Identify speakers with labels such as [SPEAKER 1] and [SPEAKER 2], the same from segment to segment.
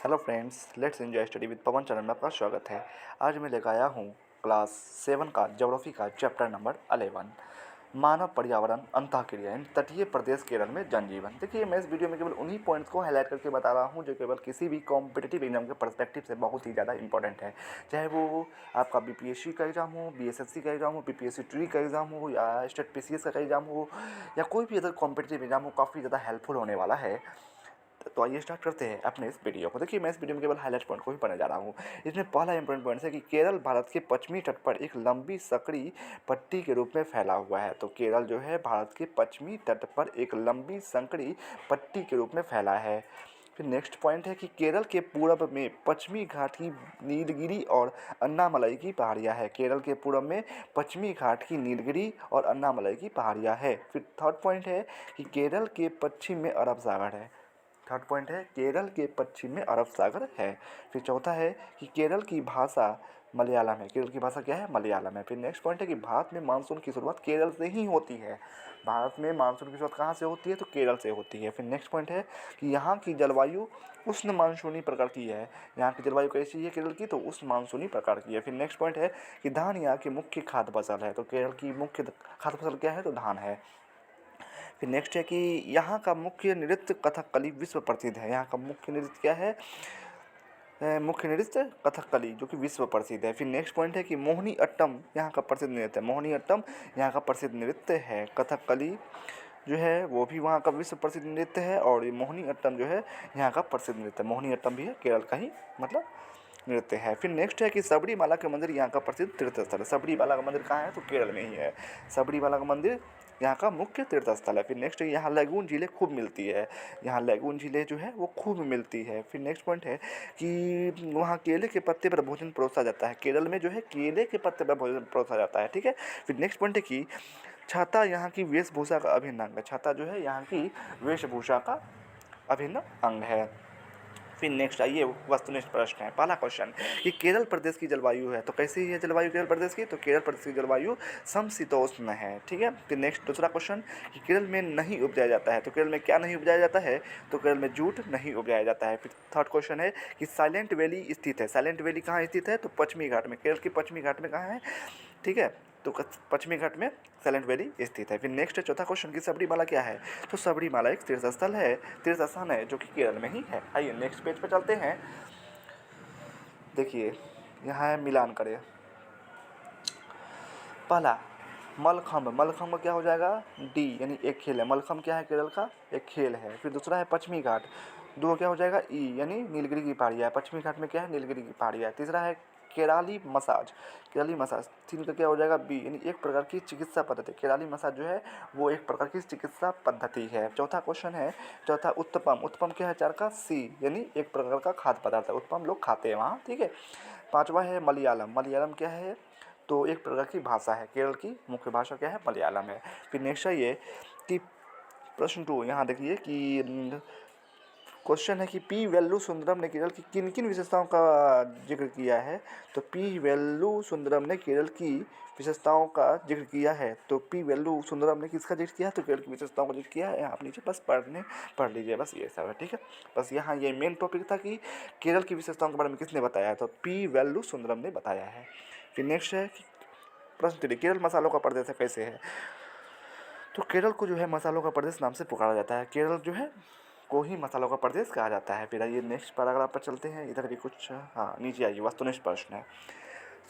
[SPEAKER 1] Hello friends, let's enjoy study with Pawan channel में आपका स्वागत है। आज मैं लेकर आया हूँ क्लास 7 का ज्योग्राफी का चैप्टर नंबर 11, मानव पर्यावरण अंतःक्रिया इन तटीय प्रदेश केरल में जनजीवन। देखिए, मैं इस वीडियो में केवल उन्हीं पॉइंट्स को हाईलाइट करके बता रहा हूँ जो केवल किसी भी कॉम्पिटिटिव एग्जाम के पर्सपेक्टिव से बहुत ही ज़्यादा इंपॉर्टेंट है। चाहे वो आपका बीपीएससी का एग्जाम हो, बीएसएससी का एग्जाम हो, बीपीएससी ट्री का एग्जाम हो या स्टेट पीसीएस का एग्जाम हो या कोई भी अदर कॉम्पिटिटिव एग्जाम हो, काफ़ी ज़्यादा हेल्पफुल होने वाला है। तो आइए स्टार्ट करते हैं अपने इस वीडियो को। देखिए, मैं इस वीडियो में केवल हाईलाइट पॉइंट को ही पढ़ने जा रहा हूँ। इसमें पहला इंपॉर्टेंट पॉइंट है कि केरल भारत के पश्चिमी तट पर एक लंबी सकड़ी पट्टी के रूप में फैला हुआ है। तो केरल जो है भारत के पश्चिमी तट पर एक लंबी संकरी पट्टी के रूप में फैला है। फिर नेक्स्ट पॉइंट है कि केरल के पूर्व में पश्चिमी घाट की नीलगिरी और अन्नामलई की पहाड़ियाँ है। केरल के पूर्व में पश्चिमी घाट की नीलगिरी और अन्नामलई की पहाड़ियाँ है। फिर थर्ड पॉइंट है कि केरल के पश्चिम में अरब सागर है। थर्ड पॉइंट है केरल के पश्चिम में अरब सागर है। फिर चौथा है कि केरल की भाषा मलयालम है। केरल की भाषा क्या है? मलयालम है। फिर नेक्स्ट पॉइंट है कि भारत में मानसून की शुरुआत केरल से ही होती है। भारत में मानसून की शुरुआत कहाँ से होती है? तो केरल से होती है। फिर नेक्स्ट पॉइंट है कि यहाँ की जलवायु उष्ण मानसूनी प्रकार की है। यहाँ की जलवायु कैसी है केरल की? तो उष्ण मानसूनी प्रकार की है। फिर नेक्स्ट पॉइंट है कि धान यहाँ की मुख्य खाद्य फसल है। तो केरल की मुख्य खाद्य फसल क्या है? तो धान है। फिर नेक्स्ट है कि यहाँ का मुख्य नृत्य कथकली विश्व प्रसिद्ध है। यहाँ का मुख्य नृत्य क्या है? मुख्य नृत्य कथकली, जो कि विश्व प्रसिद्ध है। फिर नेक्स्ट पॉइंट है कि मोहिनी अट्टम यहाँ का प्रसिद्ध नृत्य है। मोहिनी अट्टम यहाँ का प्रसिद्ध नृत्य है। कथकली जो है वो भी वहाँ का विश्व प्रसिद्ध नृत्य है और ये मोहिनी अट्टम जो है यहाँ का प्रसिद्ध नृत्य है। मोहिनी अट्टम भी है केरल का ही मतलब नृत्य है। फिर नेक्स्ट है कि सबरीमाला का मंदिर यहाँ का प्रसिद्ध तीर्थ स्थल है। सबरीमाला का मंदिर कहाँ है? तो केरल में ही है। सबरीमाला का मंदिर यहाँ का मुख्य तीर्थ स्थल है। फिर नेक्स्ट है यहाँ लैगून झीलें खूब मिलती है। यहाँ लैगून झीलें जो है वो खूब मिलती है। फिर नेक्स्ट पॉइंट है कि वहाँ केले के पत्ते पर भोजन परोसा जाता है। केरल में जो है केले के पत्ते पर भोजन परोसा जाता है। ठीक है। फिर नेक्स्ट पॉइंट है कि छाता यहाँ की वेशभूषा का अभिन्न अंग है। छाता जो है यहाँ की वेशभूषा का अभिन्न अंग है। फिर नेक्स्ट आइए वस्तुनिष्ठ प्रश्न है। पहला क्वेश्चन कि केरल प्रदेश की जलवायु है तो कैसी है जलवायु केरल प्रदेश की? तो केरल प्रदेश की जलवायु समशीतोष्ण है। ठीक है। फिर नेक्स्ट दूसरा क्वेश्चन कि केरल में नहीं उपजाया जाता है तो केरल में क्या नहीं उपजाया जाता है? तो केरल में जूट नहीं उपजाया जाता है। फिर थर्ड क्वेश्चन है कि साइलेंट वैली स्थित है। साइलेंट वैली कहाँ स्थित है? तो पश्चिमी घाट में। केरल के पश्चिमी घाट में कहाँ है? ठीक है। तो पश्चिमी घाट में साइलेंट वैली स्थित है। फिर नेक्स्ट चौथा क्वेश्चन कि सबरीमाला क्या है? तो सबरीमाला एक तीर्थ स्थल है, तीर्थ स्थान है जो कि केरल में ही है। आइए नेक्स्ट पेज पर चलते हैं। देखिए यहाँ है मिलान करें। पहला मलखम्ब, मलखम्ब क्या हो जाएगा? डी, यानी एक खेल है। मलखम्ब क्या है? केरल का एक खेल है। फिर दूसरा है पश्चिमी घाट, दो क्या हो जाएगा? ई, यानी नीलगिरी की पहाड़ियाँ है। पश्चिमी घाट में क्या है? नीलगिरी की पहाड़ियाँ है। तीसरा है केराली मसाज, केराली मसाज। तीन का क्या हो जाएगा? बी, यानी एक प्रकार की चिकित्सा पद्धति। केराली मसाज जो है वो एक प्रकार की चिकित्सा पद्धति है। चौथा क्वेश्चन है, चौथा उत्तपम, उत्तपम क्या है? चार का सी, यानी एक प्रकार का खाद्य पदार्थ है। उत्तपम लोग खाते हैं वहाँ। ठीक है। पांचवा है मलयालम, मलयालम क्या है? तो एक प्रकार की भाषा है। केरल की मुख्य भाषा क्या है? मलयालम है। फिर नेक्स्ट है ये कि प्रश्न 2 यहाँ देखिए कि क्वेश्चन है कि पी वेल्लू सुंदरम ने केरल की किन किन विशेषताओं का जिक्र किया है? तो पी वेल्लू सुंदरम ने केरल की विशेषताओं का जिक्र किया है। तो पी वेल्लू सुंदरम ने किसका जिक्र किया? तो केरल की विशेषताओं का जिक्र किया है। आप नीचे बस पढ़ लीजिए, बस ये सब है। ठीक है। बस यहाँ ये मेन टॉपिक था कि केरल की विशेषताओं के बारे में किसने बताया है? तो पी वेल्लू सुंदरम ने बताया है। फिर नेक्स्ट है प्रश्न 3, केरल मसालों का प्रदेश है कैसे है? तो केरल को जो है मसालों का प्रदेश नाम से पुकारा जाता है। केरल जो है को ही मसालों का प्रदेश कहा जाता है। फिर आइए नेक्स्ट पैराग्राफ पर चलते हैं। इधर भी कुछ नीचे आइए वस्तुनिष्ठ प्रश्न है।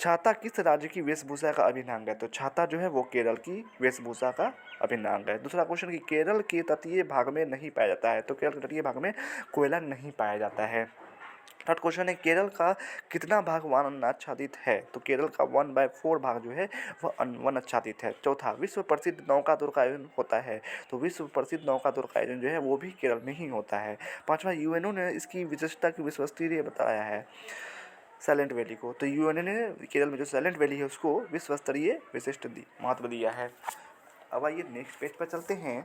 [SPEAKER 1] छाता किस राज्य की वेशभूषा का अभिन्न अंग है? तो छाता जो है वो केरल की वेशभूषा का अभिन्न अंग है। दूसरा क्वेश्चन कि केरल के तटीय भाग में नहीं पाया जाता है। तो केरल के तटीय भाग में कोयला नहीं पाया जाता है। थर्ड क्वेश्चन है केरल का कितना भाग वन आच्छादित है? तो केरल का 1/4 भाग जो है वह वन आच्छादित है। चौथा विश्व प्रसिद्ध नौका दौड़ का आयोजन होता है। तो विश्व प्रसिद्ध नौका दौड़ का आयोजन जो है वो भी केरल में ही होता है। पांचवा यूएनओ ने इसकी विशिष्टता की विश्वस्तरीय बताया है साइलेंट वैली को। तो यूएनओ ने केरल में जो साइलेंट वैली है उसको विश्व स्तरीय विशिष्ट महत्व दिया है। अब आइए नेक्स्ट पेज पर चलते हैं।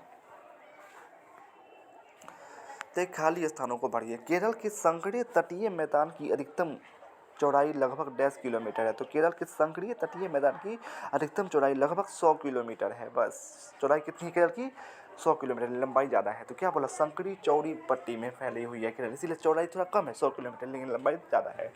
[SPEAKER 1] तो खाली स्थानों को भरिए। केरल के संकरीय तटीय मैदान की अधिकतम चौड़ाई लगभग 10 किलोमीटर है। तो केरल के संकरीय तटीय मैदान की अधिकतम चौड़ाई लगभग 100 किलोमीटर है। बस चौड़ाई कितनी है केरल की? 100 किलोमीटर, लंबाई ज़्यादा है। तो क्या बोला, संकरी चौड़ी पट्टी में फैली हुई है केरल, इसीलिए चौड़ाई थोड़ा कम है 100 किलोमीटर, लेकिन लंबाई ज़्यादा है।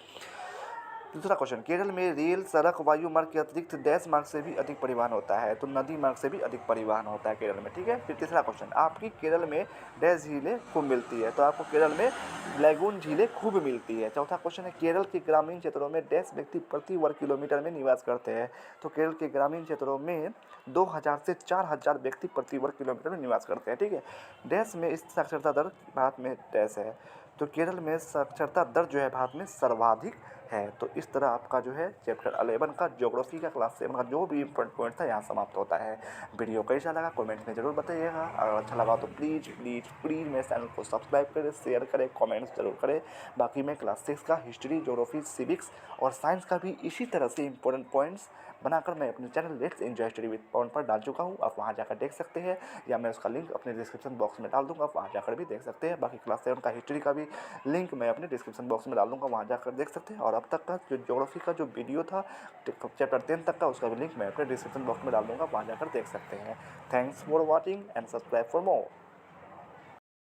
[SPEAKER 1] दूसरा क्वेश्चन, केरल में रेल, सड़क, वायु मार्ग के अतिरिक्त डैश मार्ग से भी अधिक परिवहन होता है। तो नदी मार्ग से भी अधिक परिवहन होता है केरल में, ठीक है। फिर तीसरा क्वेश्चन, आपकी केरल में डैश झीलें खूब मिलती है। तो आपको केरल में लैगून झीलें खूब मिलती है। चौथा क्वेश्चन है, केरल के ग्रामीण क्षेत्रों में डैश व्यक्ति प्रति वर्ग किलोमीटर में निवास करते हैं। तो केरल के ग्रामीण क्षेत्रों में 2000 से 4000 व्यक्ति प्रति वर्ग किलोमीटर में निवास करते हैं, ठीक है। डैश में इस साक्षरता दर भारत में डैश है। तो केरल में साक्षरता दर जो है भारत में सर्वाधिक है। तो इस तरह आपका जो है चैप्टर 11 का ज्योग्राफी का क्लास 7 का जो भी इंपॉर्टेंट पॉइंट था यहाँ समाप्त होता है। वीडियो कैसा लगा कमेंट में ज़रूर बताइएगा। अगर अच्छा लगा तो प्लीज़ प्लीज़ प्लीज़ मेरे चैनल को सब्सक्राइब करें, शेयर करें, कमेंट्स जरूर करें। बाकी मैं क्लास 6 का हिस्ट्री, ज्योग्राफी, सिविक्स और साइंस का भी इसी तरह से इंपॉर्टेंट पॉइंट्स बनाकर मैं अपने channel let's enjoy study with Pawan पर डाल चुका हूँ। आप वहाँ जाकर देख सकते हैं, या मैं उसका लिंक अपने डिस्क्रिप्शन बॉक्स में डाल दूँगा, आप वहाँ जाकर भी देख सकते हैं। बाकी क्लास 7 का हिस्ट्री का भी लिंक मैं अपने डिस्क्रिप्शन बॉक्स में डाल दूँगा, वहाँ जाकर देख सकते हैं। और अब तक का जो ज्योग्राफी का जो वीडियो था चैप्टर 10 तक का, उसका भी लिंक मैं अपने डिस्क्रिप्शन बॉक्स में डाल दूँगा, वहाँ जाकर देख सकते हैं। Thanks for watching and subscribe for more.